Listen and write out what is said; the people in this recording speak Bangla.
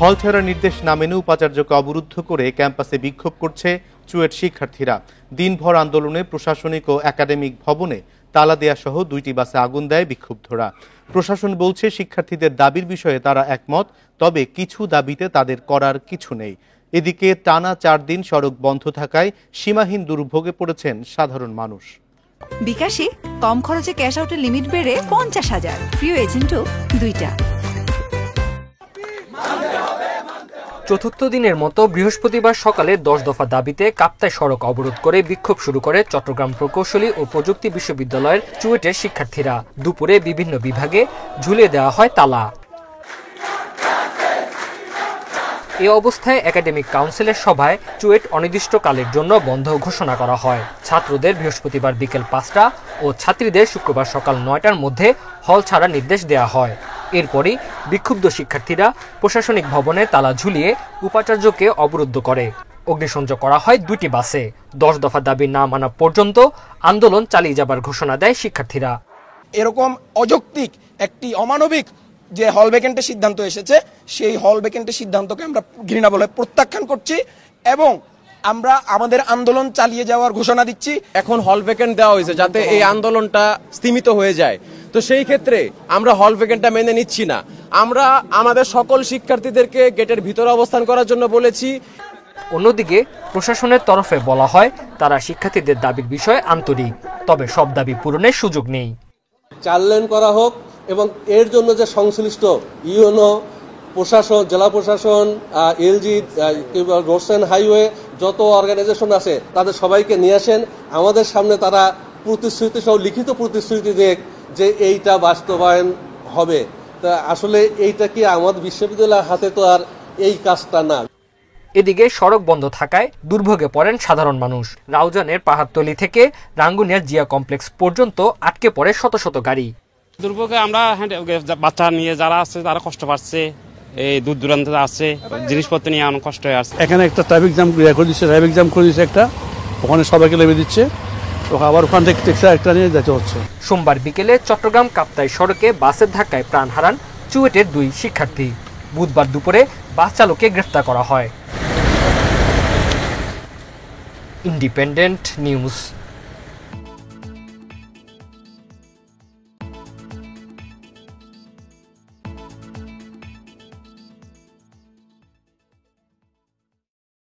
হল ছাড়ার নির্দেশ না মেনে উপাচার্যকে অবরুদ্ধ করে ক্যাম্পাসে বিক্ষোভ করছে চুয়েট শিক্ষার্থীরা। দিনভর আন্দোলনে প্রশাসনিক ও একাডেমিক ভবনে তালা দেয়া সহ 2টি বাসে আগুন দেয় বিক্ষুব্ধরা। প্রশাসন বলছে শিক্ষার্থীদের দাবির বিষয়ে তারা একমত, তবে কিছু দাবিতে তাদের করার কিছু নেই। এদিকে টানা 4 দিন সড়ক বন্ধ থাকায় সীমাহীন দুর্ভোগে পড়েছেন সাধারণ মানুষ। বিকাশে কম খরচে ক্যাশ আউটের লিমিট বেড়ে 50,000, প্রিয় এজেন্টও 2টা। চতুর্থ দিনের মতো বৃহস্পতিবার সকালে 10 দফা দাবিতে কাপ্তাই সড়ক অবরোধ করে বিক্ষোভ শুরু করে চট্টগ্রাম প্রকৌশলী ও প্রযুক্তি বিশ্ববিদ্যালয়ের চুয়েটের শিক্ষার্থীরা। দুপুরে বিভিন্ন বিভাগে ঝুলিয়ে দেওয়া হয় তালা। এ অবস্থায় একাডেমিক কাউন্সিলের সভায় চুয়েট অনির্দিষ্টকালের জন্য বন্ধ ঘোষণা করা হয়। ছাত্রদের বৃহস্পতিবার বিকেল 5টা ও ছাত্রীদের শুক্রবার সকাল 9টার মধ্যে হল ছাড়ার নির্দেশ দেওয়া হয়। এরপরই বিক্ষুব্ধ শিক্ষার্থীরা প্রশাসনিক ভবনে তালা ঝুলিয়ে উপাচার্যকে অবরুদ্ধ করে। অগ্নিসংযোগ করা হয় 2টি বাসে। 10 দফা দাবি না মানা পর্যন্ত আন্দোলন চালিয়ে যাবার ঘোষণা দেয় শিক্ষার্থীরা। এরকম অযৌক্তিক একটি অমানবিক যে হল ভ্যাকেন্টের সিদ্ধান্ত এসেছে, সেই হল ভ্যাকেন্টের সিদ্ধান্তকে আমরা ঘৃণা বলে প্রত্যাখ্যান করছি এবং আমরা আমাদের আন্দোলন চালিয়ে যাওয়ার ঘোষণা দিচ্ছি। এখন হল ভ্যাকেন্ট দেওয়া হয়েছে যাতে এই আন্দোলনটা স্তীমিত হয়ে যায়, তো সেই ক্ষেত্রে আমরা হল ভ্যাকেন্টটা মেনে নিচ্ছি না। আমরা আমাদের সকল শিক্ষার্থীদেরকে গেটের ভিতরে অবস্থান করার জন্য বলেছি। অন্যদিকে প্রশাসনের তরফে বলা হয় তারা শিক্ষার্থীদের দাবির বিষয়ে আন্তরিক, তবে সব দাবি পূরণের সুযোগ নেই। 4 লেন করা হোক এবং এর জন্য যে সংশ্লিষ্ট ইউনো প্রশাসন, জেলা প্রশাসন, এলজি, রোডস অ্যান্ড হাইওয়ে যত অর্গানাইজেশন আছে তাদের সবাইকে নিয়ে আসেন। আমাদের সামনে তারা প্রতিশ্রুতি সহ লিখিত প্রতিশ্রুতি দেখ যে এইটা বাস্তবায়ন হবে। তা আসলে এইটা কি আমাদের বিশ্ববিদ্যালয়ের হাতে তো আর এই কাজটা না। এদিকে সড়ক বন্ধ থাকায় দুর্ভোগে পড়েন সাধারণ মানুষ। রাউজানের পাহাড়তলি থেকে রাঙ্গুনিয়ার জিয়া কমপ্লেক্স পর্যন্ত আটকে পড়ে শত শত গাড়ি। দুর্ভোগে আমরা বাচ্চা নিয়ে যারা আছে তারা কষ্ট পাচ্ছে, এই দূর দূরান্তে আছে জিনিসপত্র নিয়ে অনেক কষ্ট হয়ে আসছে। এখানে একটা ট্রাফিক জ্যাম করে দিচ্ছে একটা, ওখানে সবাইকে লেবে দিচ্ছে, আবার ওখান থেকে ট্যাক্সি একটা নিয়ে যেতে হচ্ছে। সোমবার বিকেলে চট্টগ্রাম কাপ্তাই সড়কে বাসের ধাক্কায় প্রাণ হারান চুয়েটের 2 শিক্ষার্থী। বুধবার দুপুরে বাস চালককে গ্রেফতার করা হয়। Independent news.